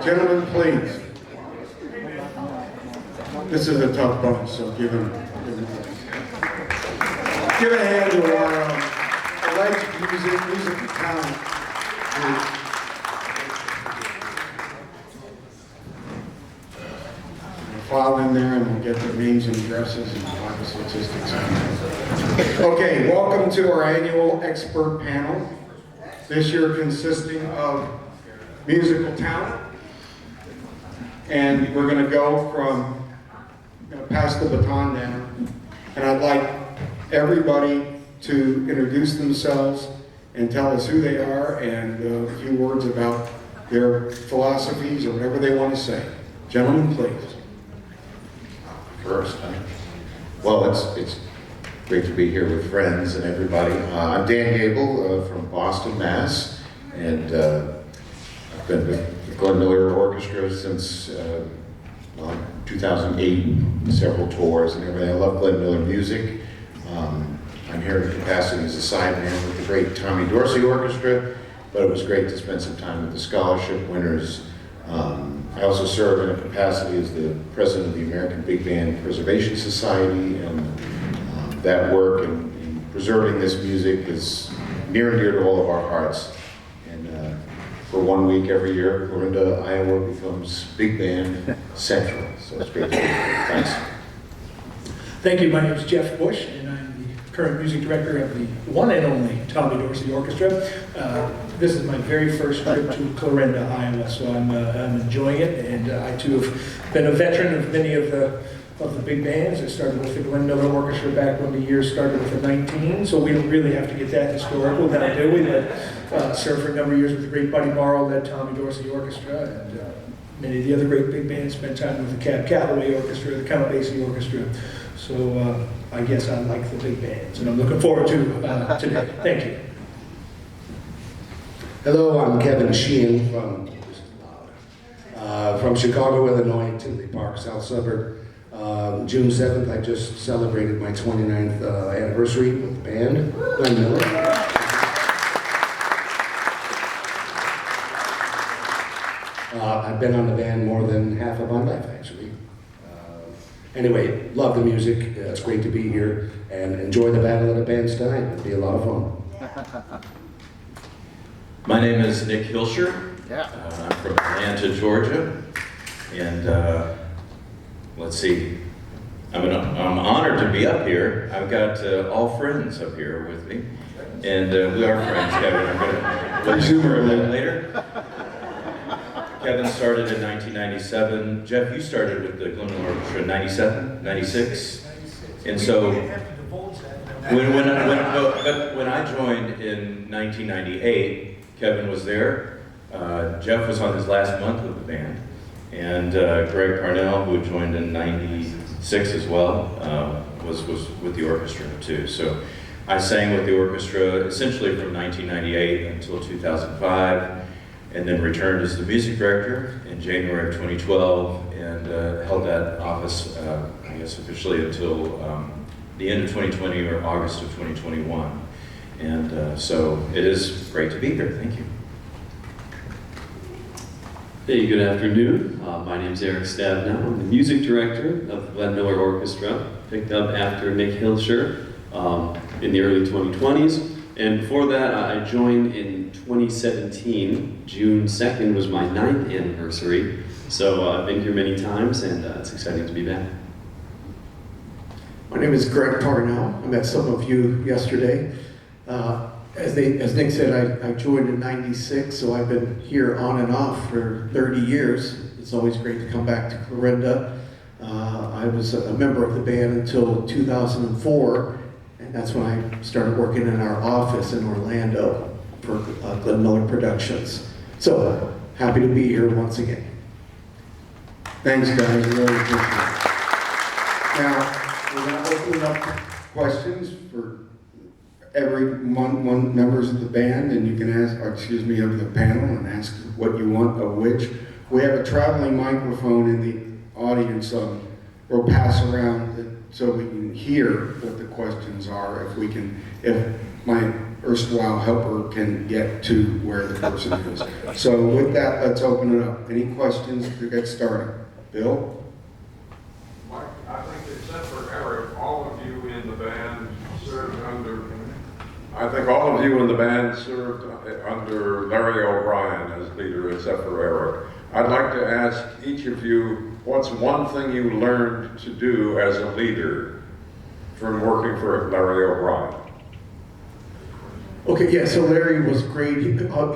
Gentlemen, please. This is a tough bunch, so give a hand to our alleged musical talent. File in there and we'll get their names and addresses and all the statistics. Okay, welcome to our annual expert panel. This year consisting of musical talent. And we're going to go from, pass the baton down. And I'd like everybody to introduce themselves and tell us who they are and a few words about their philosophies or whatever they want to say. Gentlemen, please. First, well, it's great to be here with friends and everybody. I'm Dan Gable from Boston, Mass, and I've been with the Glenn Miller Orchestra since 2008, several tours and everything. I love Glenn Miller music. I'm here in capacity as a sideman with the great Tommy Dorsey Orchestra, but it was great to spend some time with the scholarship winners. I also serve in a capacity as the president of the American Big Band Preservation Society, and that work in preserving this music is near and dear to all of our hearts. And for 1 week every year, Clarinda, Iowa becomes Big Band Central, so it's great to be here. Thanks. Thank you. My name is Jeff Bush, and I'm the current music director of the one and only Tommy Dorsey Orchestra. This is my very first trip to Clarinda, Iowa, so I'm enjoying it, and I too have been a veteran of many of the big bands. I started with the Glenn Miller Orchestra back when the year started with the 19, so we don't really have to get that historical now, do we? But served for a number of years with the great Buddy Morrow, led Tommy Dorsey Orchestra, and many of the other great big bands. Spent time with the Cab Calloway Orchestra, the Count Basie Orchestra. So I guess I like the big bands, and I'm looking forward to today. Thank you. Hello, I'm Kevin Sheehan from Chicago, Illinois, Tinley Park, South Suburb. June 7th, I just celebrated my 29th anniversary with the band, Glenn Miller. I've been on the band more than half of my life, actually. Anyway, love the music. It's great to be here and enjoy the Battle of the Bands tonight. It'll be a lot of fun. My name is Nick Hilscher. I'm from Atlanta, Georgia, and let's see. I'm honored to be up here. I've got all friends up here with me, and we are friends, Kevin. I'm going to let you more of that later. Kevin started in 1997. Jeff, you started with the Glenn Miller Orchestra in 97, 96, and so when I joined in 1998. Kevin was there. Jeff was on his last month with the band, and Greg Parnell, who joined in '96 as well, was with the orchestra too. So I sang with the orchestra essentially from 1998 until 2005, and then returned as the music director in January of 2012, and held that office, I guess, officially until the end of 2020 or August of 2021. And so it is great to be here. Thank you. Hey, good afternoon. My name is Eric Stabnow. I'm the music director of the Glenn Miller Orchestra. Picked up after Nick Hilscher in the early 2020s. And before that, I joined in 2017. June 2nd was my 9th anniversary. So I've been here many times, and it's exciting to be back. My name is Greg Parnell. I met some of you yesterday. As Nick said, I joined in '96, so I've been here on and off for 30 years. It's always great to come back to Clarinda. I was a member of the band until 2004, and that's when I started working in our office in Orlando for Glenn Miller Productions. So, happy to be here once again. Thanks, guys. Really appreciate it. Now, we're going to open up questions for every one members of the band, and you can ask, or excuse me, of the panel, and ask what you want of which. We have a traveling microphone in the audience. We'll pass around so we can hear what the questions are. If my erstwhile helper can get to where the person is. So with that, let's open it up. Any questions to get started? Bill? Mike, I think except for Eric, all of you in the band served under, I think all of you in the band served under Larry O'Brien as leader, except for Eric. I'd like to ask each of you, what's one thing you learned to do as a leader from working for Larry O'Brien? Okay, yeah, so Larry was great. He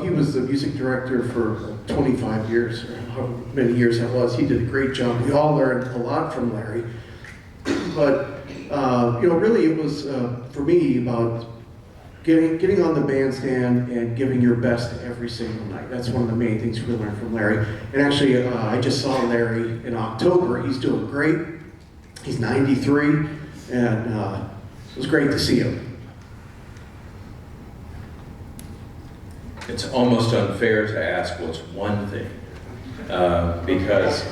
was the music director for 25 years, or however many years that was. He did a great job. We all learned a lot from Larry. But, really it was, for me, about getting on the bandstand and giving your best every single night. That's one of the main things we learned from Larry. And actually, I just saw Larry in October. He's doing great. He's 93, and it was great to see him. It's almost unfair to ask what's one thing, because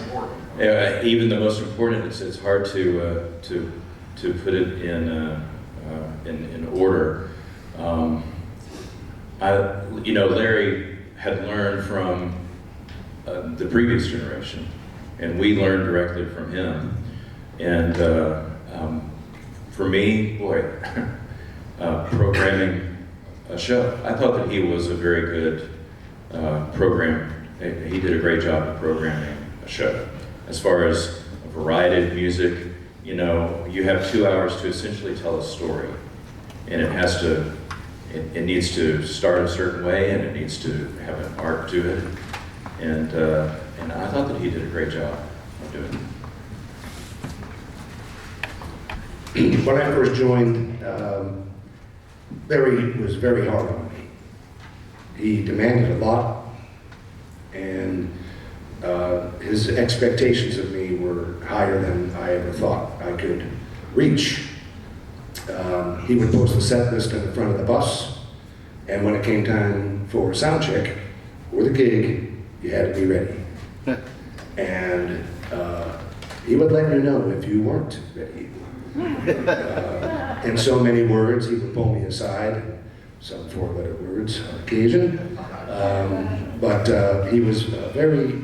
even the most important, it's hard to put it in order. Larry had learned from the previous generation, and we learned directly from him. And for me, boy, programming a show. I thought that he was a very good programmer. He did a great job of programming a show. As far as a variety of music, you have 2 hours to essentially tell a story, and it needs to start a certain way, and it needs to have an arc to it. And I thought that he did a great job of doing it. When I first joined, Larry was very hard on me. He demanded a lot, and his expectations of me were higher than I ever thought I could reach. He would post the set list in the front of the bus, and when it came time for sound check or the gig, you had to be ready. And he would let you know if you weren't ready. In so many words, he would pull me aside, some 4-letter words on occasion. But he was very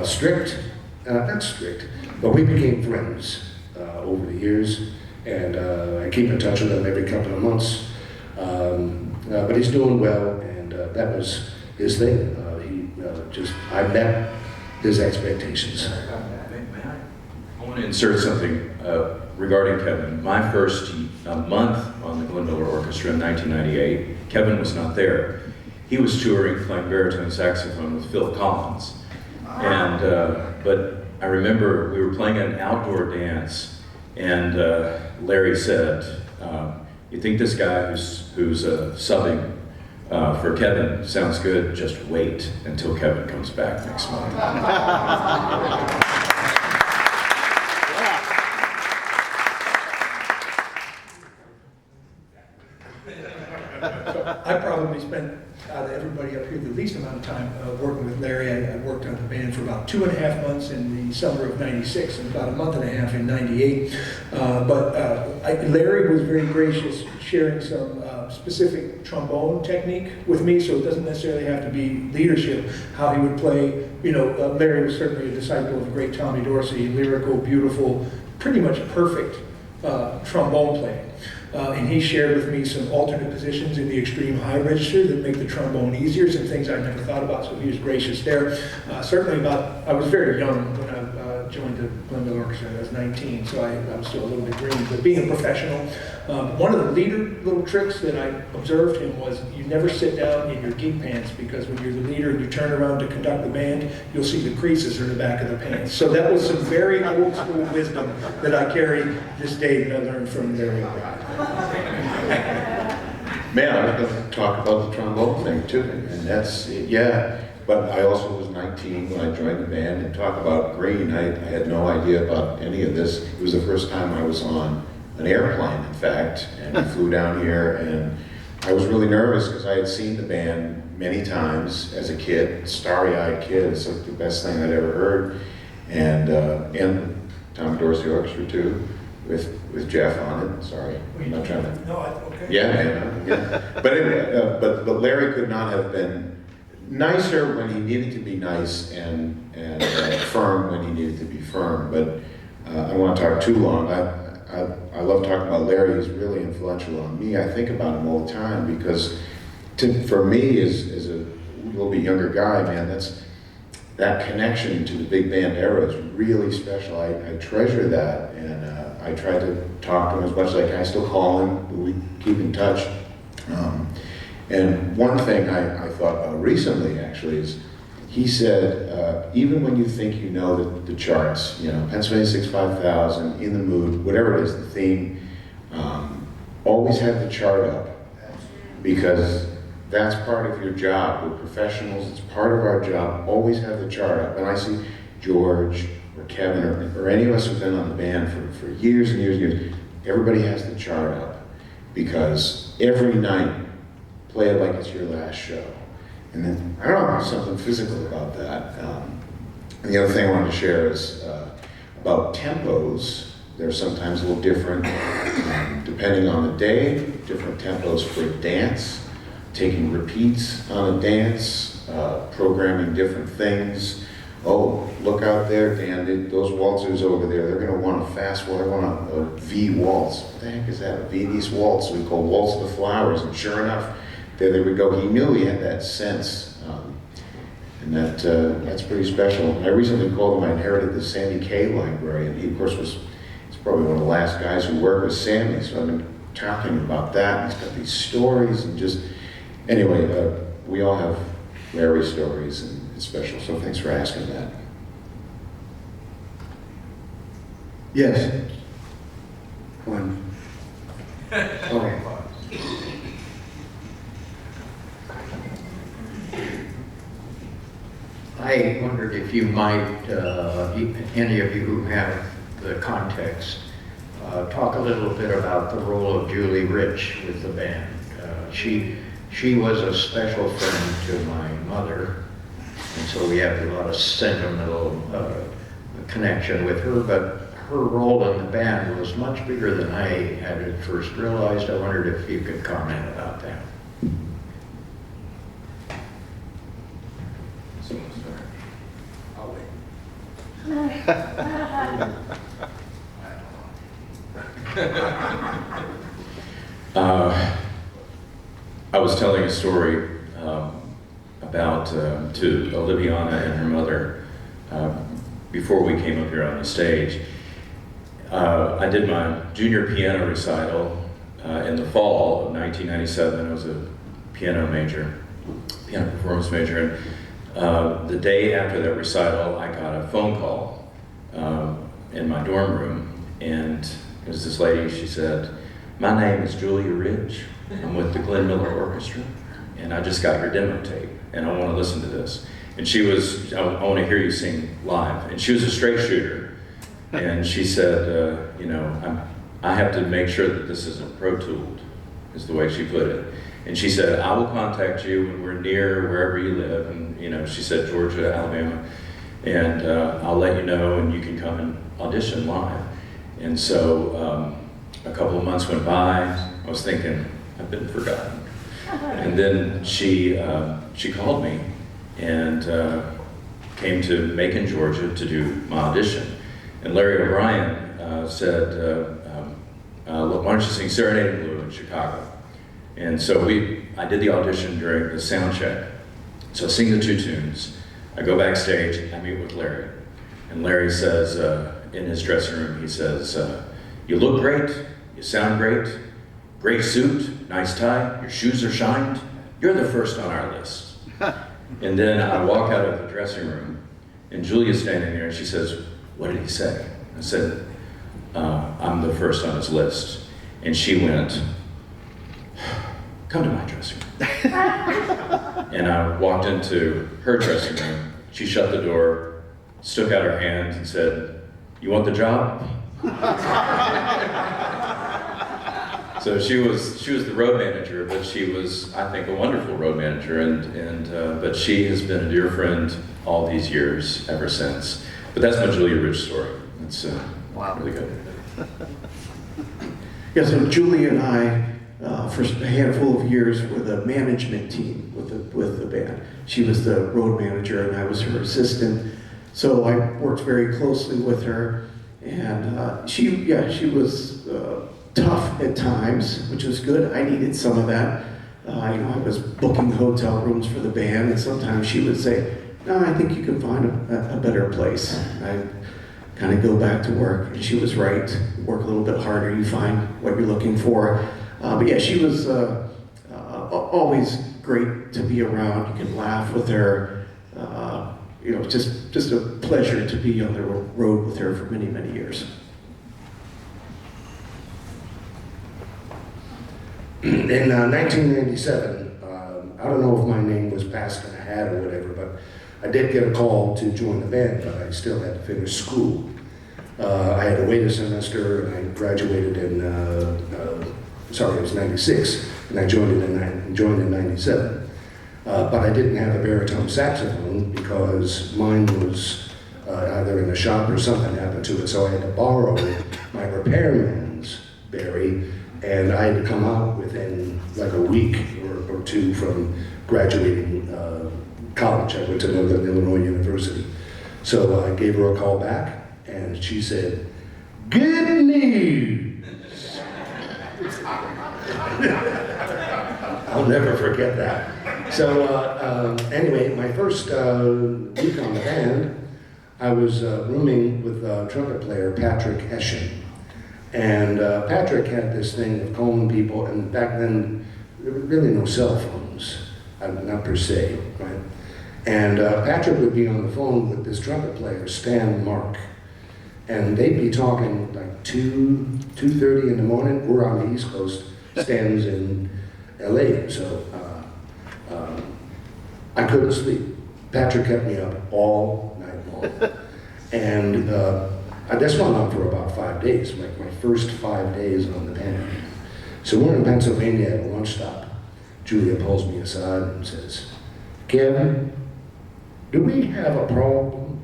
strict, not strict, but we became friends over the years, and I keep in touch with him every couple of months. But he's doing well, and that was his thing. I met his expectations. I want to insert something regarding Kevin. My first month on the Glenn Miller Orchestra in 1998, Kevin was not there. He was touring playing baritone saxophone with Phil Collins. And, but I remember we were playing an outdoor dance, and Larry said, you think this guy who's subbing for Kevin sounds good? Just wait until Kevin comes back next month. I probably spent, out of everybody up here, the least amount of time working with Larry. I worked on the band for about 2.5 months in the summer of '96 and about 1.5 months in '98. Larry was very gracious, sharing some specific trombone technique with me, so it doesn't necessarily have to be leadership, how he would play. Larry was certainly a disciple of the great Tommy Dorsey, lyrical, beautiful, pretty much perfect trombone playing. And he shared with me some alternate positions in the extreme high register that make the trombone easier, some things I never thought about, so he was gracious there. I was very young when I joined the Glenn Miller Orchestra. I was 19, so I was still a little bit green. But being a professional, one of the little tricks that I observed him was you never sit down in your gig pants, because when you're the leader and you turn around to conduct the band, you'll see the creases in the back of the pants. So that was some very old school wisdom that I carry this day that I learned from Larry O'Brien. Man, I was going to talk about the trombone thing too, and that's, yeah, but I also was 19 when I joined the band, and talk about green, I had no idea about any of this. It was the first time I was on an airplane, in fact, and we flew down here, and I was really nervous because I had seen the band many times as a kid, starry-eyed kid. It's like the best thing I'd ever heard, and Tommy Dorsey Orchestra too. with Jeff on it. Sorry, I'm not trying to. No, okay. Yeah, man. Yeah. But anyway, but Larry could not have been nicer when he needed to be nice and firm when he needed to be firm. But I don't want to talk too long. I love talking about Larry. He's really influential on me. I think about him all the time because for me, as a little bit younger guy, man, that connection to the big band era is really special. I treasure that, and I try to talk to him as much as I can. I still call him, but we keep in touch. And one thing I thought about recently, actually, is he said, even when you think you know the charts, you know, Pennsylvania 65000, In the Mood, whatever it is, the theme, always have the chart up, because that's part of your job. We're professionals, it's part of our job, always have the chart up. And I see George or Kevin or any of us who've been on the band for years and years and years, everybody has the chart up, because every night, play it like it's your last show. And then, I don't know, something physical about that. And the other thing I wanted to share is about tempos. They're sometimes a little different, depending on the day, different tempos for a dance, taking repeats on a dance, programming different things. Oh, look out there, Dan, those waltzers over there, they're gonna want a fast waltz, they want a V waltz. What the heck is that, a Viennese waltz? We call Waltz of the Flowers, and sure enough, there they would go. He knew he had that sense, and that's pretty special. I recently called him, I inherited the Sammy Kaye library, and he, of course, he's probably one of the last guys who worked with Sammy, so I've been talking about that. He's got these stories, and just, anyway, we all have Larry stories, and it's special, so thanks for asking that. Yes. One. Oh. I wondered if you might, any of you who have the context, talk a little bit about the role of Julie Rich with the band. She was a special friend to my mother, and so we have a lot of sentimental connection with her, but her role in the band was much bigger than I had at first realized. I wondered if you could comment about that. I was telling a story about to Oliviana and her mother before we came up here on the stage. I did my junior piano recital in the fall of 1997. I was a piano performance major, and the day after that recital, I got a phone call in my dorm room, and it was this lady. She said, "My name is Julia Ridge. I'm with the Glenn Miller Orchestra, and I just got your demo tape, and I want to listen to this." And she was, I want to hear you sing live. And she was a straight shooter, and she said, you know, I have to make sure that this isn't Pro Tooled, is the way she put it. And she said, "I will contact you when we're near wherever you live." And, you know, she said Georgia, Alabama, and I'll let you know, and you can come and audition live. And so a couple of months went by. I was thinking, I've been forgotten. And then she called me and came to Macon, Georgia to do my audition. And Larry O'Brien said, "Look, why don't you sing Serenade in Blue in Chicago?" And so I did the audition during the sound check. So I sing the two tunes. I go backstage, I meet with Larry. And Larry says, in his dressing room, he says, "You look great, you sound great, great suit, nice tie, your shoes are shined, you're the first on our list." And then I walk out of the dressing room, and Julia's standing there, and she says, "What did he say?" I said, "I'm the first on his list." And she went, "Come to my dressing room." And I walked into her dressing room. She shut the door, stuck out her hand, and said, "You want the job?" So she was the road manager, but she was, I think, a wonderful road manager, but she has been a dear friend all these years ever since. But that's my Julia Ridge story. It's Wow. really good. Yeah, so Julie and I, for a handful of years, were the management team with the band. She was the road manager and I was her assistant. So I worked very closely with her, and she was tough at times, which was good. I needed some of that. I was booking hotel rooms for the band, and sometimes she would say, "No, I think you can find a better place." I kind of go back to work, and she was right. You work a little bit harder, you find what you're looking for. But yeah, she was always great to be around. You can laugh with her. Just a pleasure to be on the road with her for many, many years. In 1997, I don't know if my name was passed in a hat or whatever, but I did get a call to join the band, but I still had to finish school. I had to wait a semester, and I graduated in, it was 96, and I joined in 97. But I didn't have a baritone saxophone because mine was either in a shop or something happened to it, so I had to borrow my repairman's Barry, and I had to come out within like a week or two from graduating college. I went to Northern Illinois University. So I gave her a call back, and she said, "Good news!" I'll never forget that. So anyway, my first week on the band, I was rooming with trumpet player Patrick Eschen. And Patrick had this thing of calling people, and back then, there were really no cell phones, not per se, right? And Patrick would be on the phone with this trumpet player, Stan Mark, and they'd be talking like 2:30 in the morning. We're on the East Coast, Stan's in LA, so I couldn't sleep. Patrick kept me up all night long. And this went on for about 5 days, like my first 5 days on the band. So we're in Pennsylvania at a lunch stop. Julia pulls me aside and says, "Kevin, do we have a problem?"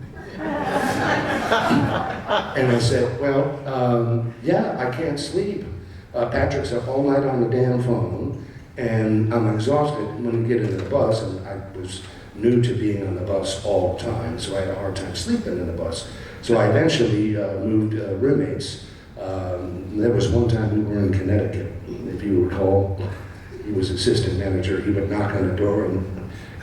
And I said, "Well, yeah, I can't sleep. Patrick's up all night on the damn phone, and I'm exhausted when we get into the bus," and I was new to being on the bus all the time, so I had a hard time sleeping in the bus. So I eventually moved roommates. There was one time we were in Connecticut, if you recall. He was assistant manager. He would knock on the door and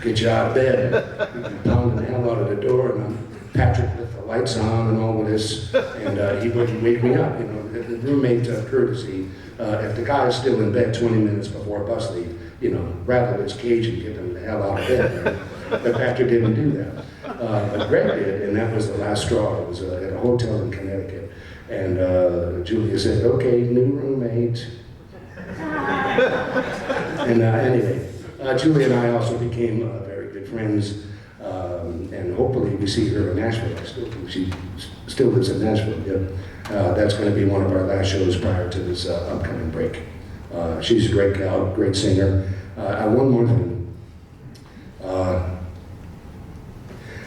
get you out of bed. He'd pound the hell out of the door, and I'm Patrick with the lights on and all of this, and he wouldn't wake me up. The roommate courtesy. If the guy's still in bed 20 minutes before bus leave, rattle his cage and get him the hell out of bed. Right? But Patrick didn't do that. But Greg did, and that was the last straw. It was at a hotel in Connecticut. And Julia said, "Okay, new roommate." And anyway, Julia and I also became very good friends. And hopefully we see her in Nashville. She still lives in Nashville. Yeah. That's going to be one of our last shows prior to this upcoming break. She's a great gal, great singer. One more thing.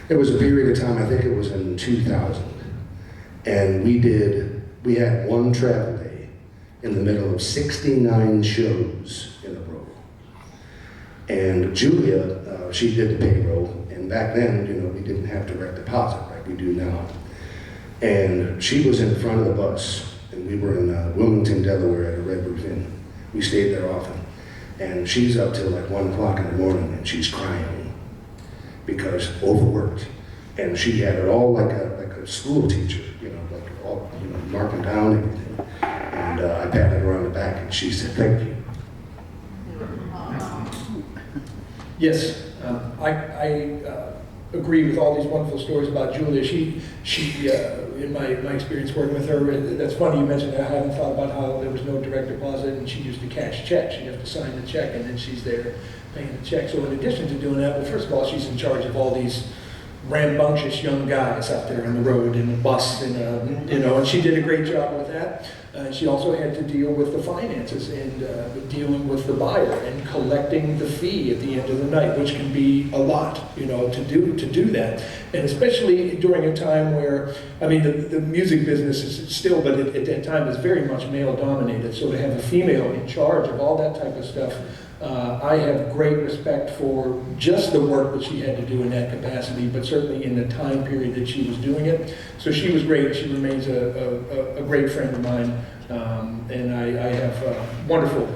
There was a period of time, I think it was in 2000, and we had one travel day in the middle of 69 shows in a row. And Julia, she did the payroll, and back then, we didn't have direct deposit like we do now. And she was in front of the bus, and we were in Wilmington, Delaware at a Red Roof Inn. We stayed there often. And she's up till like 1 o'clock in the morning, and she's crying because overworked. And she had it all like a school teacher, marking down everything. And I patted her on the back, and she said, "Thank you." Yes, I agree with all these wonderful stories about Julia. She in my experience working with her, that's funny you mentioned that. I haven't thought about how there was no direct deposit and she used to cash checks. She'd have to sign the check and then she's there paying the check. So in addition to doing that, well, first of all, she's in charge of all these rambunctious young guys out there on the road in a bus, and she did a great job with that. She also had to deal with the finances and dealing with the buyer and collecting the fee at the end of the night, which can be a lot, to do that. And especially during a time where, I mean, the music business is still, but at that time is very much male dominated. So to have a female in charge of all that type of stuff, I have great respect for just the work that she had to do in that capacity, but certainly in the time period that she was doing it. So she was great. She remains a great friend of mine, and I have wonderful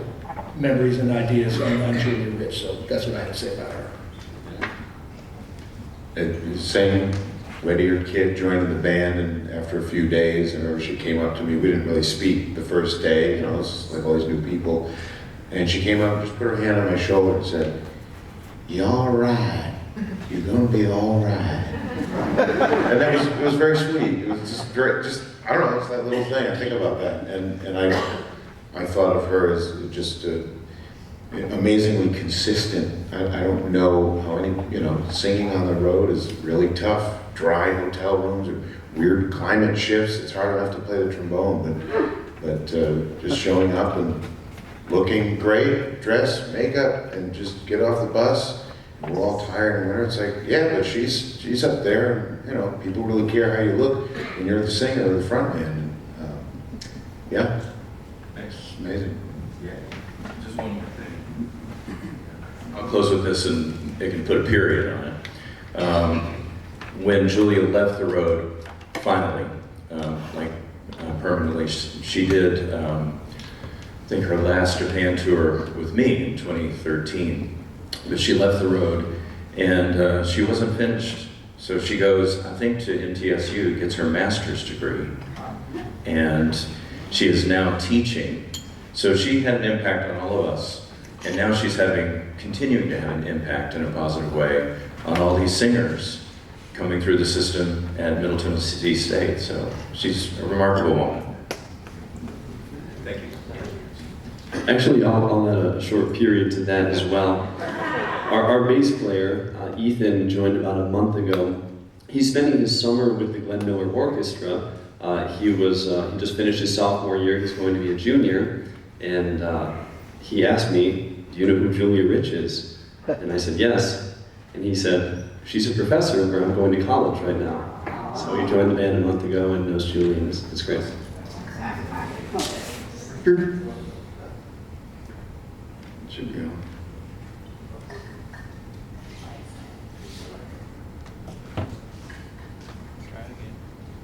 memories and ideas on Julia Rich. So that's what I have to say about her. Same way to your kid joining the band, and after a few days, I remember she came up to me. We didn't really speak the first day, it's like all these new people. And she came up and just put her hand on my shoulder and said, "You all right? You're gonna be all right." And it was very sweet. It was just I don't know, it's that little thing. I think about that, and I thought of her as just amazingly consistent. I don't know how singing on the road is really tough. Dry hotel rooms or weird climate shifts. It's hard enough to play the trombone, but just showing up and looking great, dress, makeup, and just get off the bus. We're all tired and whatever. It's like, yeah, but she's up there. People really care how you look when you're the singer or the front man. Yeah, it's amazing. Yeah, just one more thing. I'll close with this, and it can put a period on it. When Julia left the road, finally, permanently, she did. I think her last Japan tour with me in 2013, but she left the road and she wasn't finished. So she goes, I think, to MTSU, gets her master's degree, and she is now teaching. So she had an impact on all of us, and now she's continuing to have an impact in a positive way on all these singers coming through the system at Middle Tennessee State. So she's a remarkable woman. Thank you. Actually, I'll add a short period to that as well. Our bass player, Ethan, joined about a month ago. He's spending his summer with the Glenn Miller Orchestra. He just finished his sophomore year. He's going to be a junior, and he asked me, "Do you know who Julia Rich is?" And I said, "Yes." And he said, "She's a professor where I'm going to college right now." So he joined the band a month ago and knows Julia, and it's great. Should be on.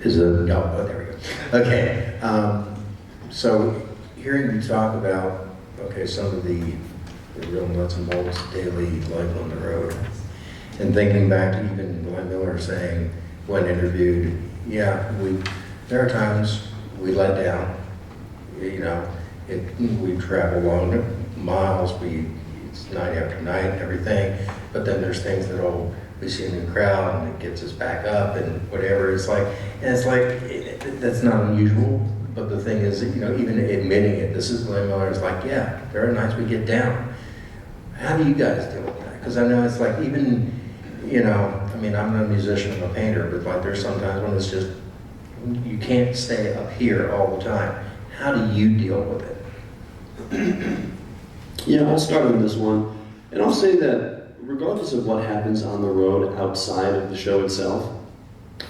No, there we go. Okay, so hearing you talk about, some of the real nuts and bolts daily life on the road, and thinking back to even Glenn Miller saying, when interviewed, there are times we let down, we travel long miles, it's night after night and everything, but then there's things that we see a new crowd and it gets us back up and whatever. It's like that's not unusual, but the thing is, even admitting it, this is Glenn Miller, is like, yeah, there are nights we get down. How do you guys deal with that? Because I know it's like, even, I'm not a musician, I'm a painter, but there's sometimes when it's just, you can't stay up here all the time. How do you deal with it? Yeah, I'll start on this one. And I'll say that regardless of what happens on the road outside of the show itself,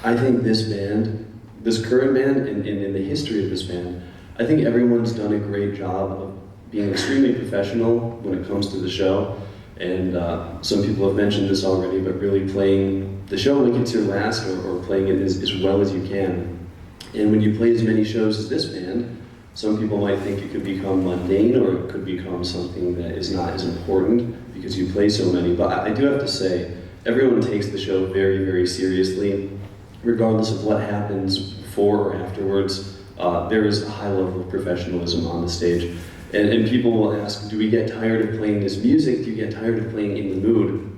I think this band, this current band, and in the history of this band, I think everyone's done a great job of being extremely professional when it comes to the show. And some people have mentioned this already, but really playing the show like it's your last, or playing it as well as you can. And when you play as many shows as this band, some people might think it could become mundane, or it could become something that is not as important because you play so many. But I do have to say, everyone takes the show very, very seriously, regardless of what happens before or afterwards. There is a high level of professionalism on the stage. And people will ask, do we get tired of playing this music? Do you get tired of playing in the mood?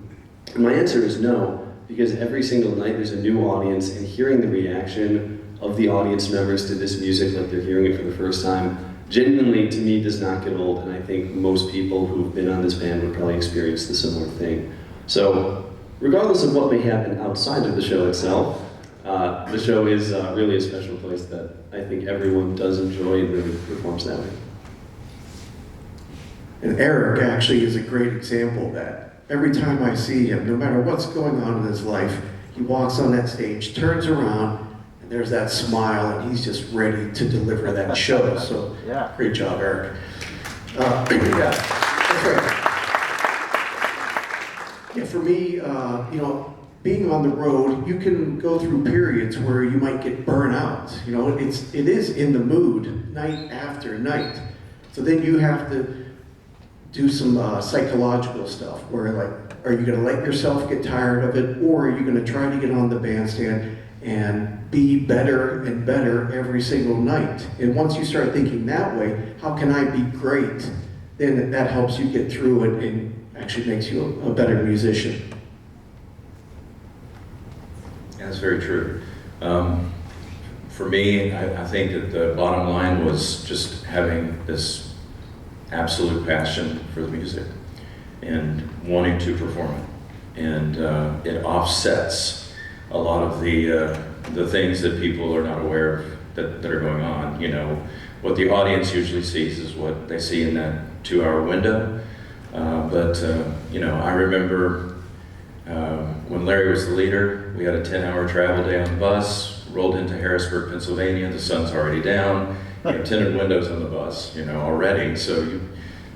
And my answer is no, because every single night there's a new audience, and hearing the reaction of the audience members to this music like they're hearing it for the first time, genuinely, to me, does not get old. And I think most people who've been on this band would probably experience the similar thing. So regardless of what may happen outside of the show itself, the show is really a special place that I think everyone does enjoy and really performs that way. And Eric actually is a great example of that. Every time I see him, no matter what's going on in his life, he walks on that stage, turns around, and there's that smile, and he's just ready to deliver that show. So, great job, Eric. Yeah, that's right. Yeah, for me, you know, being on the road, you can go through periods where you might get burnt out. You know, it is in the mood night after night. So then you have to do some psychological stuff where, like, are you going to let yourself get tired of it, or are you going to try to get on the bandstand and be better and better every single night? And once you start thinking that way, how can I be great? Then that helps you get through it and actually makes you a better musician. That's very true. For me, I think that the bottom line was just having this absolute passion for the music and wanting to perform it. And it offsets a lot of the things that people are not aware of that are going on. You know, what the audience usually sees is what they see in that 2-hour window. You know, I remember when Larry was the leader, we had a 10-hour travel day on the bus, rolled into Harrisburg, Pennsylvania, the sun's already down, you have tinted windows on the bus, you know, already, so you've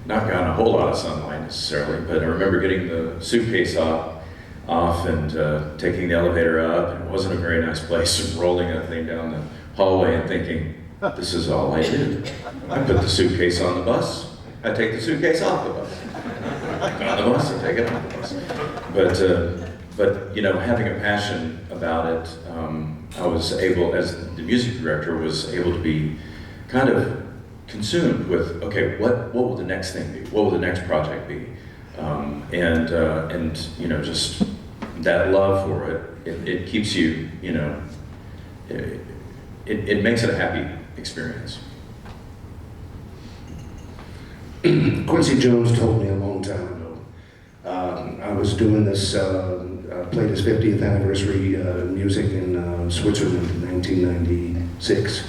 not gotten a whole lot of sunlight necessarily, but I remember getting the suitcase off and taking the elevator up, and it wasn't a very nice place, and rolling that thing down the hallway and thinking, this is all I do. I put the suitcase on the bus, I take the suitcase off the bus. On the bus, I take it off the bus. But you know, having a passion about it, I was able, as the music director, was able to be kind of consumed with, okay, what will the next thing be? What will the next project be? And you know, just that love for it keeps you, you know, it makes it a happy experience. Quincy Jones told me a long time ago. I was doing this, played his 50th anniversary music in Switzerland in 1996.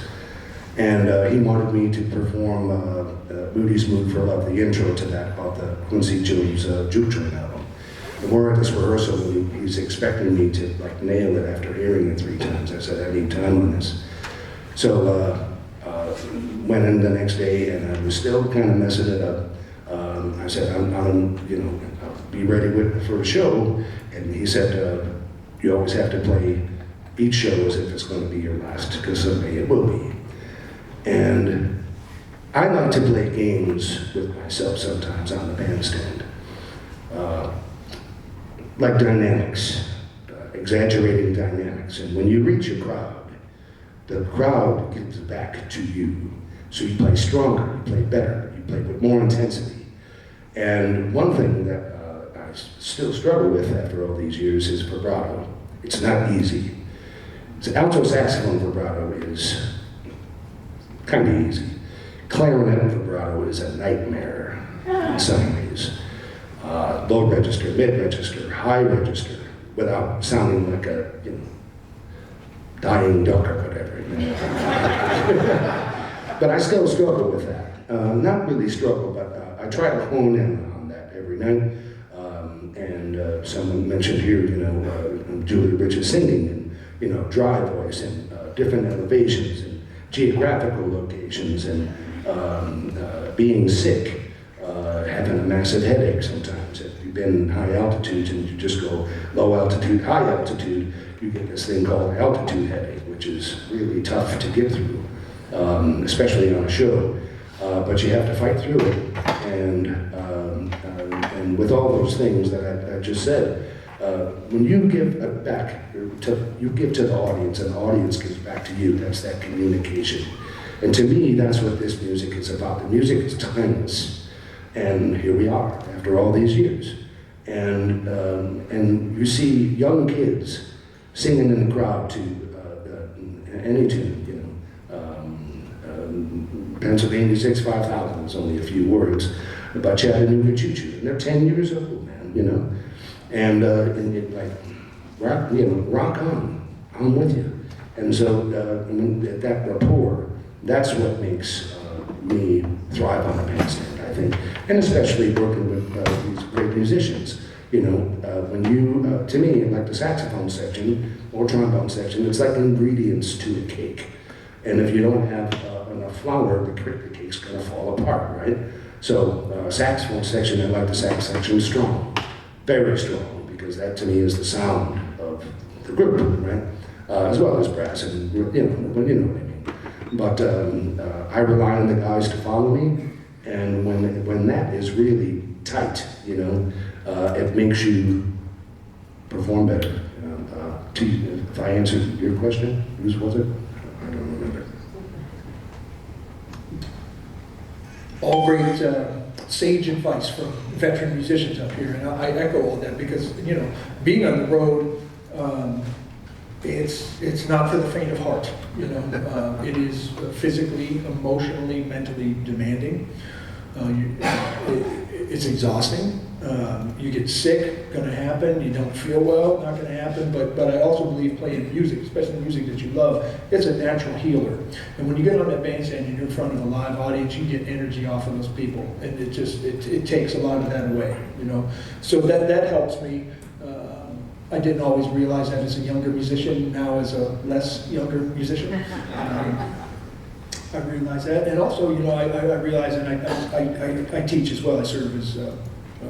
And he wanted me to perform Moody's Mood for Love, the intro to that, off the Quincy Jones Juke Joint album. And we're at this rehearsal, and he's expecting me to like nail it after hearing it 3 times. I said, I need time on this. So went in the next day, and I was still kind of messing it up. I said, I'm you know, I'll be ready for a show. And he said, you always have to play each show as if it's going to be your last, because someday it will be. And I like to play games with myself sometimes on the bandstand. Like dynamics, exaggerating dynamics. And when you reach a crowd, the crowd gives back to you. So you play stronger, you play better, you play with more intensity. And one thing that I still struggle with after all these years is vibrato. It's not easy. So alto saxophone vibrato is kind of easy. Clarinet vibrato is a nightmare in some ways. Low register, mid register, high register, without sounding like a, you know, dying duck or whatever. You know? But I still struggle with that. Not really struggle, but I try to hone in on that every night. Someone mentioned here, you know, Julie Rich's singing, and, you know, dry voice, and different elevations, and geographical locations, and being sick, having a massive headache sometimes. If you've been in high altitudes and you just go low altitude, high altitude, you get this thing called altitude headache, which is really tough to get through, especially on a show. But you have to fight through it. And with all those things that I just said, when you give back, you give to the audience, and the audience gives back to you. That's that communication. And to me, that's what this music is about. The music is timeless. And here we are, after all these years. And you see young kids singing in the crowd to any tune, you know. Pennsylvania 65000 is only a few words about Chattanooga Choo Choo. And they're 10 years old, man, you know. and it like, rock, rock on, I'm with you. And so that rapport, that's what makes me thrive on the bandstand, I think, and especially working with these great musicians. When you, to me, like the saxophone section or trombone section, it's like ingredients to a cake. And if you don't have enough flour, the cake's gonna fall apart, right? So saxophone section, I like the sax section strong, very strong, because that to me is the sound of the group, right? As well as brass, and you know what I mean. But I rely on the guys to follow me, and when that is really tight, it makes you perform better. If I answered your question, whose was it? I don't remember. All great sage advice from veteran musicians up here, and I echo all that because being on the road, it's not for the faint of heart. It is physically, emotionally, mentally demanding. It's exhausting. You get sick, gonna happen. You don't feel well, not gonna happen. But I also believe playing music, especially music that you love, it's a natural healer. And when you get on that bandstand and you're in front of a live audience, you get energy off of those people, and it takes a lot of that away. So that helps me. I didn't always realize that as a younger musician. Now as a less younger musician, I realize that. And also, I realize, and I teach as well. I serve as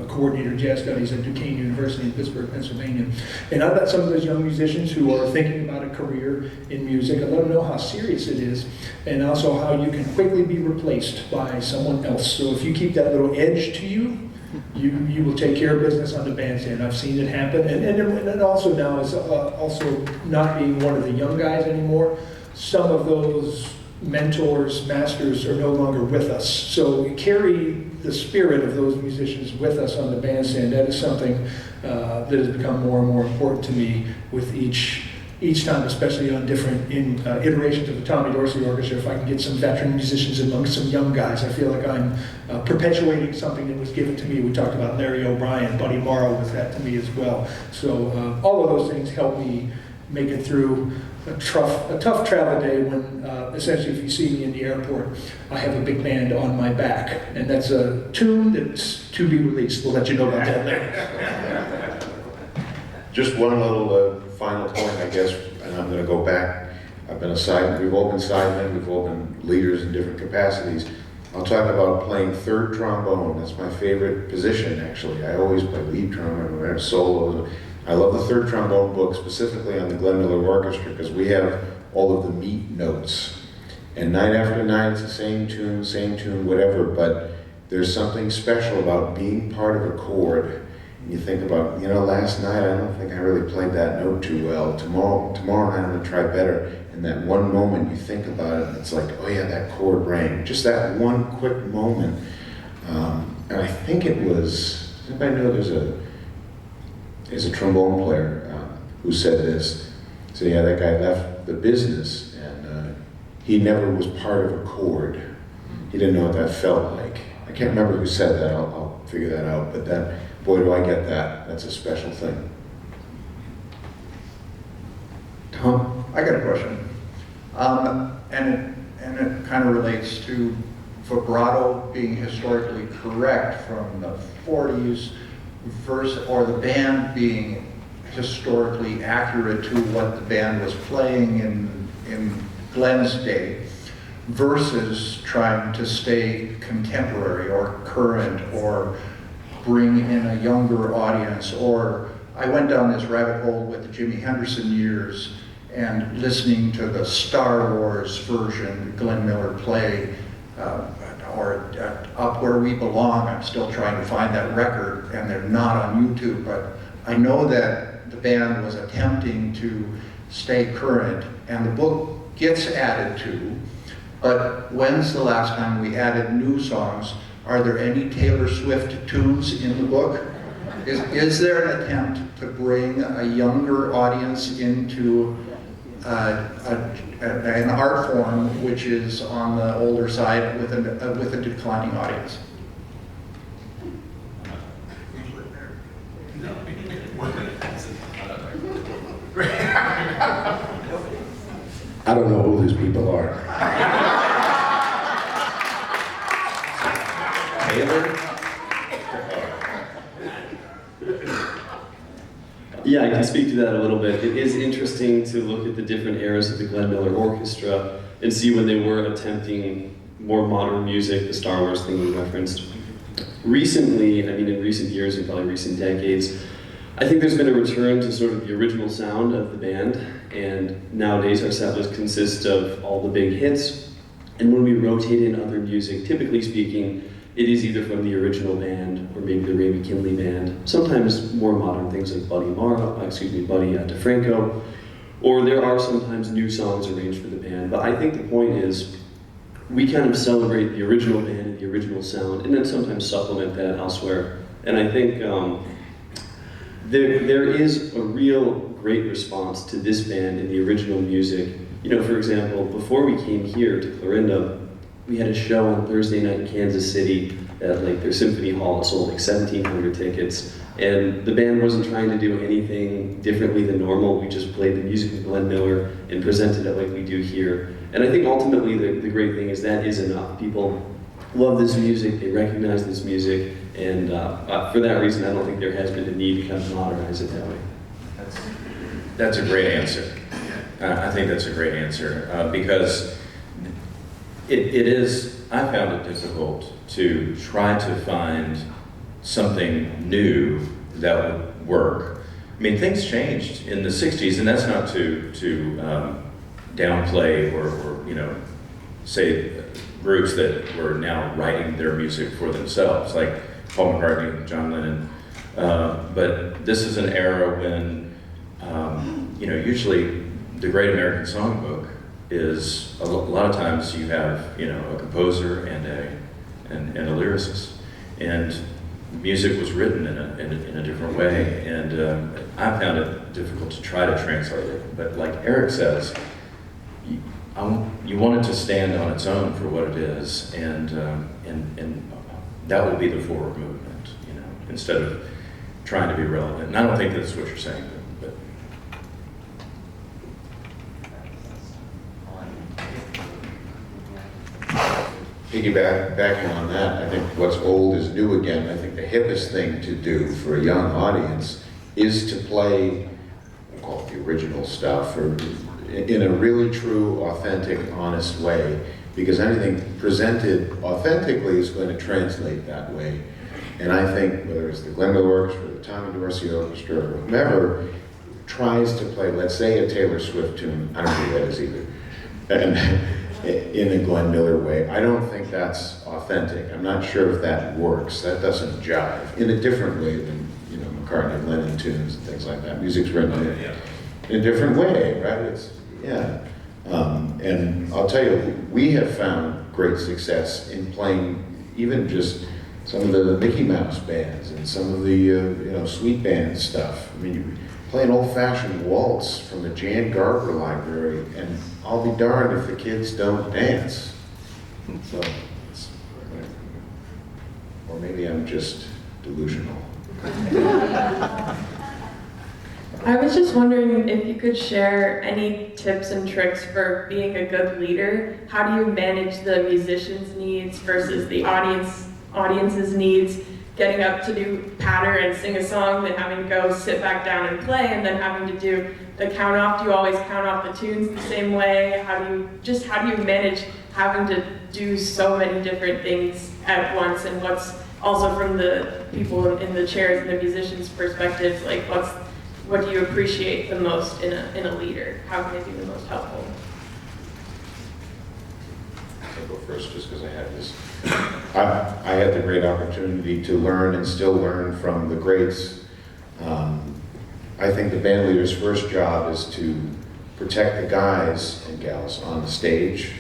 coordinator of jazz studies at Duquesne University in Pittsburgh, Pennsylvania. And I've got some of those young musicians who are thinking about a career in music. I let them know how serious it is, and also how you can quickly be replaced by someone else. So if you keep that little edge to you, you will take care of business on the bandstand. I've seen it happen, and also now is also not being one of the young guys anymore. Some of those mentors, masters are no longer with us. So we carry the spirit of those musicians with us on the bandstand. That is something that has become more and more important to me with each time, especially on different iterations of the Tommy Dorsey Orchestra. If I can get some veteran musicians amongst some young guys, I feel like I'm perpetuating something that was given to me. We talked about Larry O'Brien, Buddy Morrow was that to me as well. So all of those things help me make it through a tough travel day when essentially if you see me in the airport, I have a big band on my back. And that's a tune that's to be released. We'll let you know about that later. Just one little final point, I guess, and I'm going to go back. I've been we've all been sidemen, we've all been leaders in different capacities. I'll talk about playing third trombone. That's my favorite position, actually. I always play lead trombone, I have solos. I love the third trombone book, specifically on the Glenn Miller Orchestra, because we have all of the meat notes. And night after night, it's the same tune, whatever, but there's something special about being part of a chord. And you think about, last night, I don't think I really played that note too well. Tomorrow night, I'm gonna try better. And that one moment you think about it, and it's like, oh yeah, that chord rang. Just that one quick moment. And I think it was, does anybody know there's a trombone player who said this. So yeah, that guy left the business and he never was part of a chord. He didn't know what that felt like. I can't remember who said that, I'll figure that out, but boy do I get that. That's a special thing. Tom, I got a question. And it kind of relates to vibrato being historically correct from the 40s or the band being historically accurate to what the band was playing in Glenn's day versus trying to stay contemporary or current or bring in a younger audience. Or I went down this rabbit hole with the Jimi Henderson years and listening to the Star Wars version Glenn Miller play, or Up Where We Belong. I'm still trying to find that record, and they're not on YouTube, but I know that the band was attempting to stay current, and the book gets added to, but when's the last time we added new songs? Are there any Taylor Swift tunes in the book? Is there an attempt to bring a younger audience into an art form which is on the older side with a declining audience? I don't know who these people are. Taylor? Yeah, I can speak to that a little bit. It is interesting to look at the different eras of the Glenn Miller Orchestra and see when they were attempting more modern music, the Star Wars thing you referenced. Recently, I mean in recent years and probably recent decades, I think there's been a return to sort of the original sound of the band, and nowadays our set list consists of all the big hits, and when we rotate in other music, typically speaking, it is either from the original band or maybe the Ray McKinley band, sometimes more modern things like Buddy DeFranco, or there are sometimes new songs arranged for the band, but I think the point is we kind of celebrate the original band and the original sound, and then sometimes supplement that elsewhere. And I think there is a real great response to this band and the original music. You know, for example, before we came here to Clarinda, we had a show on Thursday night in Kansas City at like their Symphony Hall. It sold like 1,700 tickets. And the band wasn't trying to do anything differently than normal. We just played the music of Glenn Miller and presented it like we do here. And I think ultimately the great thing is that is enough. People love this music, they recognize this music, and for that reason I don't think there has been a need to kind of modernize it that way. That's a great answer. I think that's a great answer because it is, I found it difficult to try to find something new that would work. I mean, things changed in the 60s, and that's not to downplay or you know, say groups that were now writing their music for themselves, like Paul McCartney, John Lennon. But this is an era when, you know, usually the Great American Songbook is, a lot of times you have, you know, a composer and a lyricist. And music was written in a different way. And I found it difficult to try to translate it. But like Eric says, you want it to stand on its own for what it is, and that will be the forward movement, you know, instead of trying to be relevant. And I don't think that's what you're saying, but. Piggybacking on that, I think what's old is new again. I think the hippest thing to do for a young audience is to play, I call it the original stuff, or in a really true, authentic, honest way, because anything presented authentically is going to translate that way. And I think whether it's the Glenn Miller Orchestra, the Tommy Dorsey Orchestra, or whomever tries to play, let's say, a Taylor Swift tune, I don't think that is either, and in a Glenn Miller way, I don't think that's authentic. I'm not sure if that works. That doesn't jive in a different way than, you know, McCartney and Lennon tunes and things like that. Music's written in a different way, right? It's, yeah. And I'll tell you, we have found great success in playing even just some of the Mickey Mouse bands and some of the, you know, sweet band stuff. I mean, you play an old-fashioned waltz from the Jan Garber library, and I'll be darned if the kids don't dance. So, or maybe I'm just delusional. I was just wondering if you could share any tips and tricks for being a good leader. How do you manage the musicians' needs versus the audience's needs? Getting up to do patter and sing a song, then having to go sit back down and play, and then having to do the count off. Do you always count off the tunes the same way? How do you manage having to do so many different things at once? And what's also from the people in the chairs and the musicians' perspectives, like what do you appreciate the most in a leader? How can they be the most helpful? I'll go first just because I had this. I had the great opportunity to learn and still learn from the greats. I think the band leader's first job is to protect the guys and gals on the stage.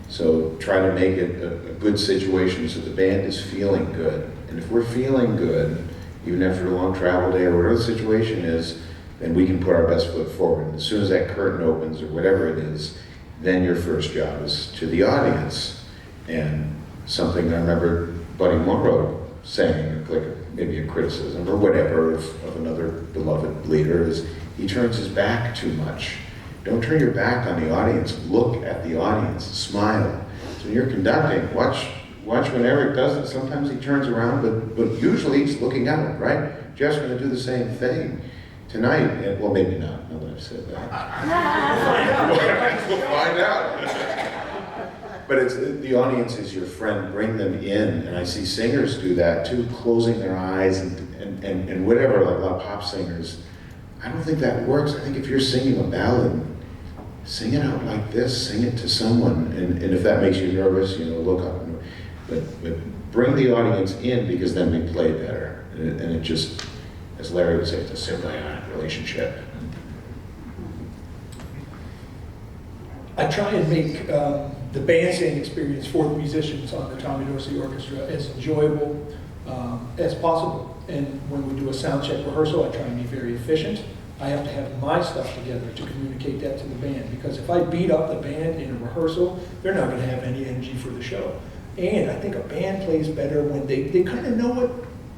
So try to make it a good situation so the band is feeling good. And if we're feeling good, even after a long travel day or whatever the situation is, then we can put our best foot forward. And as soon as that curtain opens or whatever it is, then your first job is to the audience. And something I remember Buddy Monroe saying, like maybe a criticism or whatever of another beloved leader, is he turns his back too much Don't turn your back on the audience. Look at the audience. Smile. So when you're conducting, watch when Eric does it. Sometimes he turns around, but usually he's looking out, right? Jeff's going to do the same thing. Tonight, well, maybe not, now that I've said that. We'll find out. But the audience is your friend, bring them in. And I see singers do that too, closing their eyes and whatever, like a lot of pop singers. I don't think that works. I think if you're singing a ballad, sing it out like this, sing it to someone. And if that makes you nervous, look up. But bring the audience in, because then we play better. And it just, as Larry would say, it's a symbiotic relationship. I try and make the bandstand experience for the musicians on the Tommy Dorsey Orchestra as enjoyable as possible. And when we do a sound check rehearsal, I try and be very efficient. I have to have my stuff together to communicate that to the band, because if I beat up the band in a rehearsal, they're not going to have any energy for the show. And I think a band plays better when they kind of know what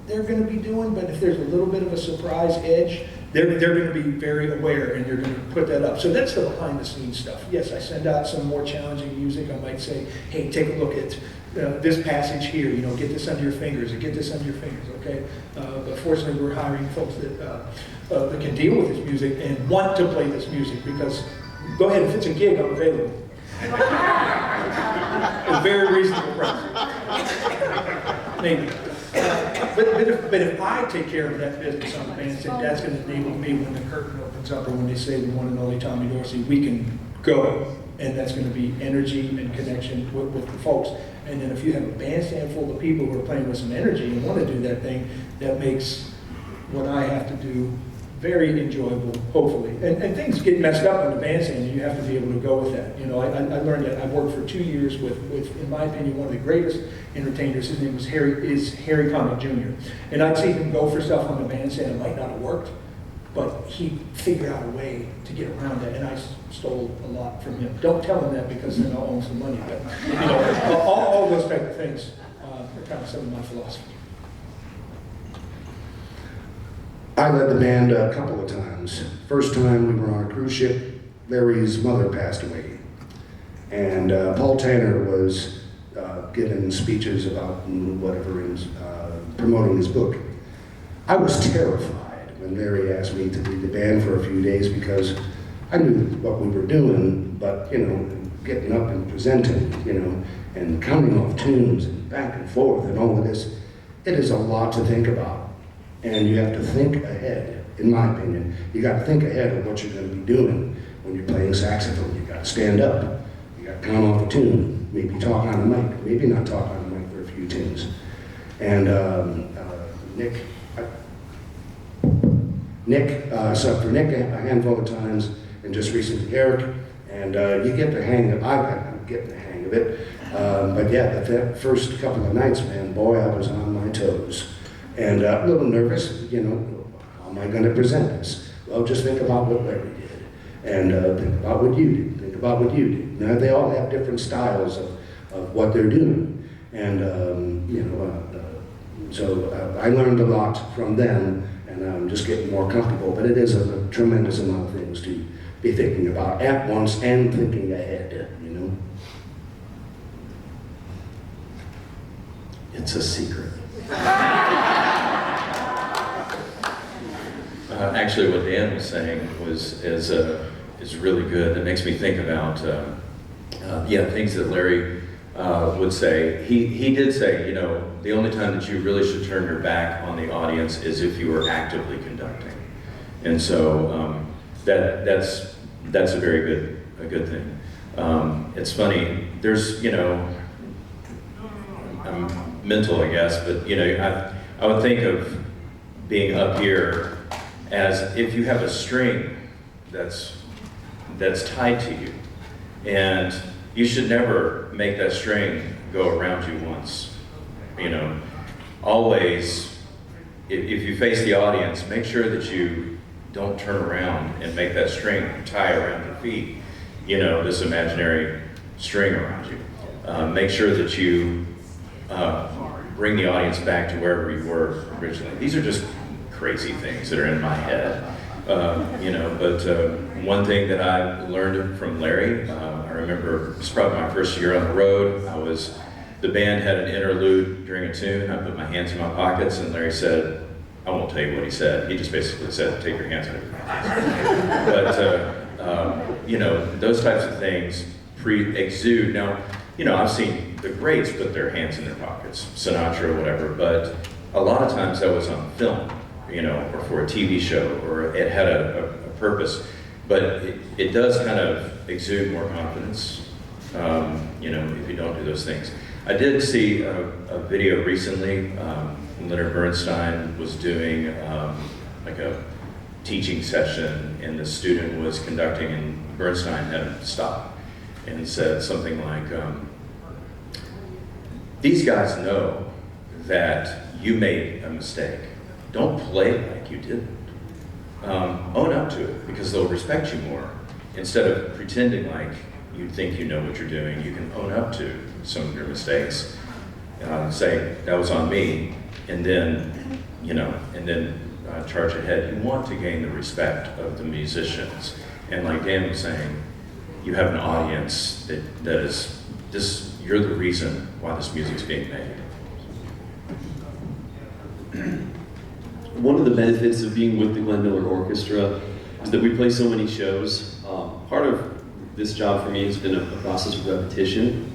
they're going to be doing, but if there's a little bit of a surprise edge, they're going to be very aware, and they're going to put that up. So that's the behind the scenes stuff. Yes, I send out some more challenging music. I might say, hey, take a look at this passage here, get this under your fingers, or get this under your fingers, okay? But fortunately, we're hiring folks that can deal with this music and want to play this music, because, go ahead, if it's a gig, I'm available. A very reasonable price. Maybe. But if I take care of that business on the bandstand, that's going to enable me, when the curtain opens up, or when they say the one and only Tommy Dorsey, we can go. And that's going to be energy and connection with the folks. And then if you have a bandstand full of people who are playing with some energy and want to do that thing, that makes what I have to do very enjoyable, hopefully. And things get messed up on the bandstand, and you have to be able to go with that. I learned that. I worked for 2 years with, in my opinion, one of the greatest entertainers. His name was Harry Connick Jr. And I'd see him go for stuff on the bandstand. It might not have worked, but he figured out a way to get around it, and I stole a lot from him. Don't tell him that, because then I'll own some money. But all those type of things are kind of some of my philosophy. I led the band a couple of times. First time we were on a cruise ship, Larry's mother passed away. And Paul Tanner was giving speeches about whatever, promoting his book. I was terrified when Larry asked me to lead the band for a few days, because I knew what we were doing, but getting up and presenting, and counting off tunes and back and forth and all of this, it is a lot to think about. And you have to think ahead, in my opinion. You got to think ahead of what you're going to be doing when you're playing saxophone. You got to stand up. You got to count off a tune. Maybe talk on a mic. Maybe not talk on a mic for a few tunes. And Nick subbed for Nick a handful of times, and just recently Eric. And you get the hang of. I'm getting the hang of it. But yeah, that first couple of nights, man, boy, I was on my toes. And a little nervous, how am I going to present this? Well, just think about what Larry did, and think about what you did, think about what you did. Now, they all have different styles of what they're doing. And, so I learned a lot from them, and I'm just getting more comfortable. But it is a tremendous amount of things to be thinking about at once and thinking ahead, It's a secret. Actually, what Dan was saying is really good. It makes me think about things that Larry would say. He did say, the only time that you really should turn your back on the audience is if you are actively conducting, and so that's a very good thing. It's funny. There's I'm mental, I guess, but I would think of being up here as if you have a string that's tied to you, and you should never make that string go around you once. Always, if you face the audience, make sure that you don't turn around and make that string tie around your feet, this imaginary string around you. Make sure that you bring the audience back to wherever you were originally. These are just crazy things that are in my head. But one thing that I learned from Larry, I remember it was probably my first year on the road. The band had an interlude during a tune. I put my hands in my pockets, and Larry said, I won't tell you what he said. He just basically said, take your hands out of your pockets. But, those types of things exude. Now, I've seen the greats put their hands in their pockets, Sinatra or whatever, but a lot of times that was on film, or for a TV show, or it had a purpose. But it does kind of exude more confidence, if you don't do those things. I did see a video recently. Leonard Bernstein was doing like a teaching session, and the student was conducting, and Bernstein had to stop and said something like, these guys know that you made a mistake. Don't play like you didn't. Own up to it, because they'll respect you more. Instead of pretending like you think you know what you're doing, you can own up to some of your mistakes. Say, that was on me, and then, charge ahead. You want to gain the respect of the musicians. And like Dan was saying, you have an audience that is this. You're the reason why this music's being made. One of the benefits of being with the Glenn Miller Orchestra is that we play so many shows. Part of this job for me has been a process of repetition.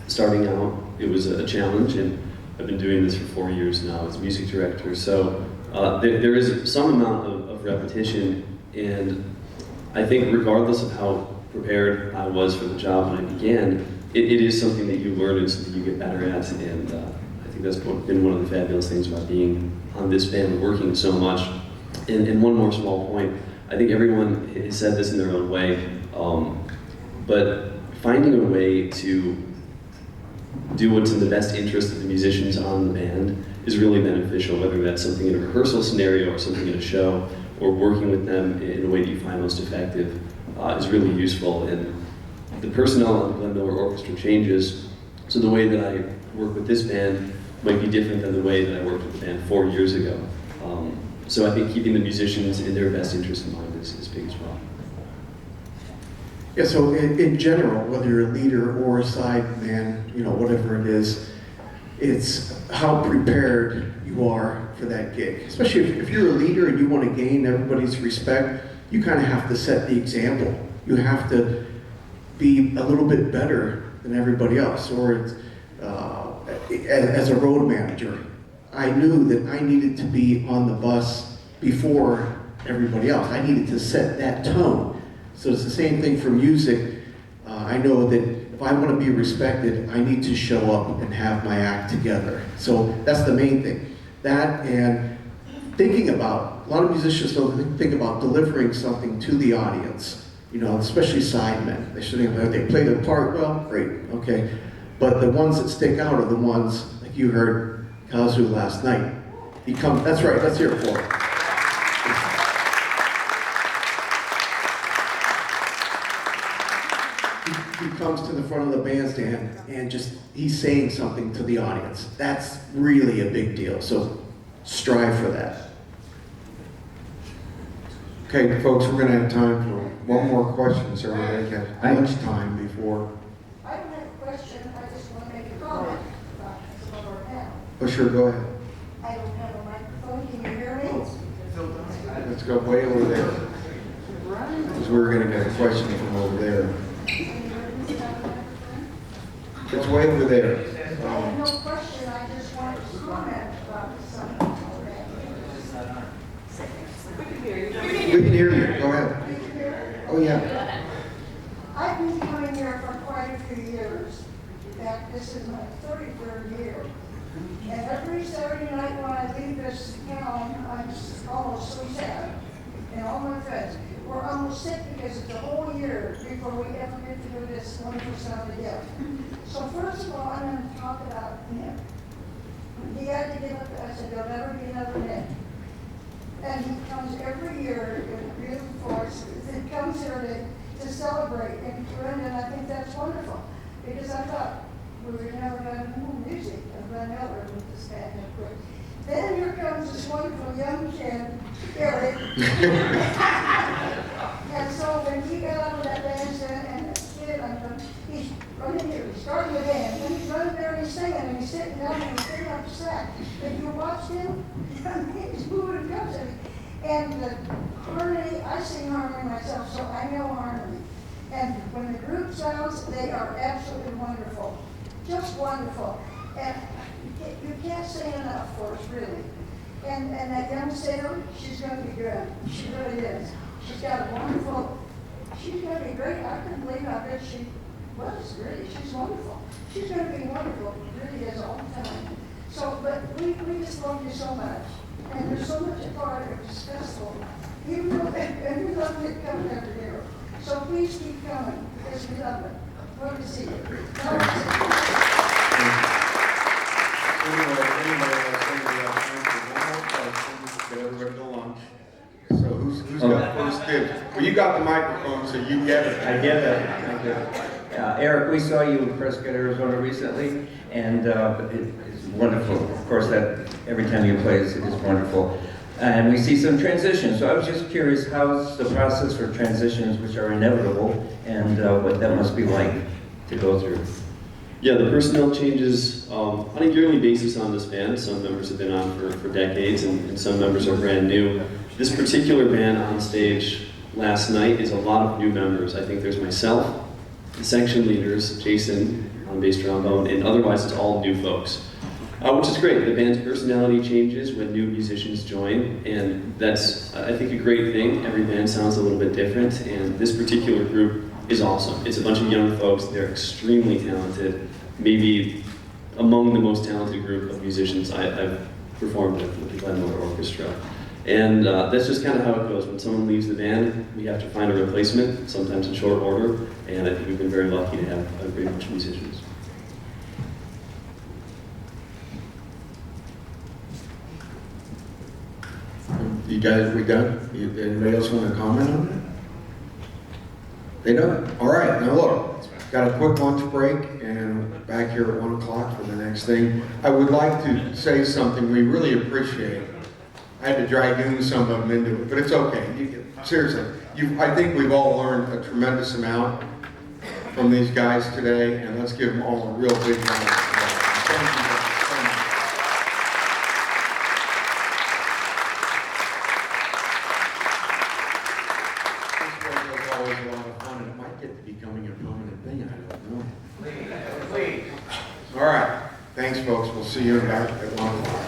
Starting out, it was a challenge, and I've been doing this for 4 years now as music director. So there is some amount of repetition, and I think regardless of how prepared I was for the job when I began, it is something that you learn and something you get better at, and I think that's been one of the fabulous things about being on this band and working so much. And one more small point, I think everyone has said this in their own way, but finding a way to do what's in the best interest of the musicians on the band is really beneficial, whether that's something in a rehearsal scenario or something in a show, or working with them in a way that you find most effective is really useful. And the personnel on the Glenn Miller Orchestra changes, so the way that I work with this band might be different than the way that I worked with the band 4 years ago. So I think keeping the musicians in their best interest in mind is big as well. Yeah, so in general, whether you're a leader or a sideman, whatever it is, it's how prepared you are for that gig. Especially if you're a leader and you want to gain everybody's respect, you kind of have to set the example. You have to be a little bit better than everybody else. Or as a road manager, I knew that I needed to be on the bus before everybody else. I needed to set that tone. So it's the same thing for music. I know that if I want to be respected, I need to show up and have my act together. So that's the main thing. That and thinking about, a lot of musicians don't think about delivering something to the audience, especially sidemen. They should think, they play their part well, great, okay. But the ones that stick out are the ones, like you heard Kazu last night. That's right, let's hear it for him. He comes to the front of the bandstand and he's saying something to the audience. That's really a big deal, so strive for that. Okay, folks, we're going to have time for one more question, so we're going to have much time before. I don't have a question, I just want to make a comment about some of our panel. Oh, sure, go ahead. I don't have a microphone, can you hear me? Let's go way over there. Because we were going to get a question from over there. It's way over there. I have no question, I just wanted to comment about something. We can hear you, go ahead. Oh, yeah. I've been coming here for quite a few years. In fact, this is my 33rd year. And every Saturday night when I leave this town, I'm almost so sad. And all my friends, we're almost sick because it's a whole year before we ever get to do this wonderful sound again. So first of all, I'm going to talk about Nick. He had to give up, I said, there'll never be another Nick. And he comes every year in beautiful force. He comes here to celebrate and Clarinda, and I think that's wonderful. Because I thought we were never going to do music of Glenn Miller with this band. Then here comes this wonderful young kid Billy. And so when he got out of that bandstand and the kid, he's running here, he's starting the band, and he's running there and he's singing, and he's sitting down and he's picking up the sack. If you watch him, he's moving and comes and the harmony, I sing harmony myself, so I know harmony. And when the group sounds, they are absolutely wonderful, just wonderful. And you can't say enough for us, really. And that young singer, she's going to be good. She really is. She's got a wonderful, she's going to be great. I couldn't believe how good she was, really. She's wonderful. She's going to be wonderful, really is all the time. So, but we just love you so much. And there's so much a part of this festival. Even though, and we love it coming every year. So please keep coming, because we love it. Love to see you. Love to see you. Anyway, get everybody to lunch. So who's got first dibs? Well, you got the microphone, so you get it. I get it. I get it. Eric, we saw you in Prescott, Arizona recently, and it's wonderful. Of course, that every time you play is wonderful. And we see some transitions. So I was just curious, how's the process for transitions, which are inevitable, and what that must be like to go through? Yeah, the personnel changes on a yearly basis on this band. Some members have been on for decades, and some members are brand new. This particular band on stage last night is a lot of new members. I think there's myself, the section leaders, Jason on bass trombone, and otherwise it's all new folks. Which is great. The band's personality changes when new musicians join, and that's, I think, a great thing. Every band sounds a little bit different, and this particular group is awesome. It's a bunch of young folks. They're extremely talented, maybe among the most talented group of musicians I've performed with the Glenn Miller Orchestra. And that's just kind of how it goes. When someone leaves the band, we have to find a replacement, sometimes in short order, and I think we've been very lucky to have a great bunch of musicians. You guys, we done? Anybody else want to comment on that? They don't? All right, now look, got a quick lunch break and back here at 1 o'clock for the next thing. I would like to say something we really appreciate. I had to dragoon some of them into it, but it's okay. Seriously, I think we've all learned a tremendous amount from these guys today, and let's give them all a real big round of applause. Thank you guys so much. Always a lot of fun, and it might get to becoming a permanent thing, I don't know. Please. All right, thanks folks, we'll see you back at 1 o'clock.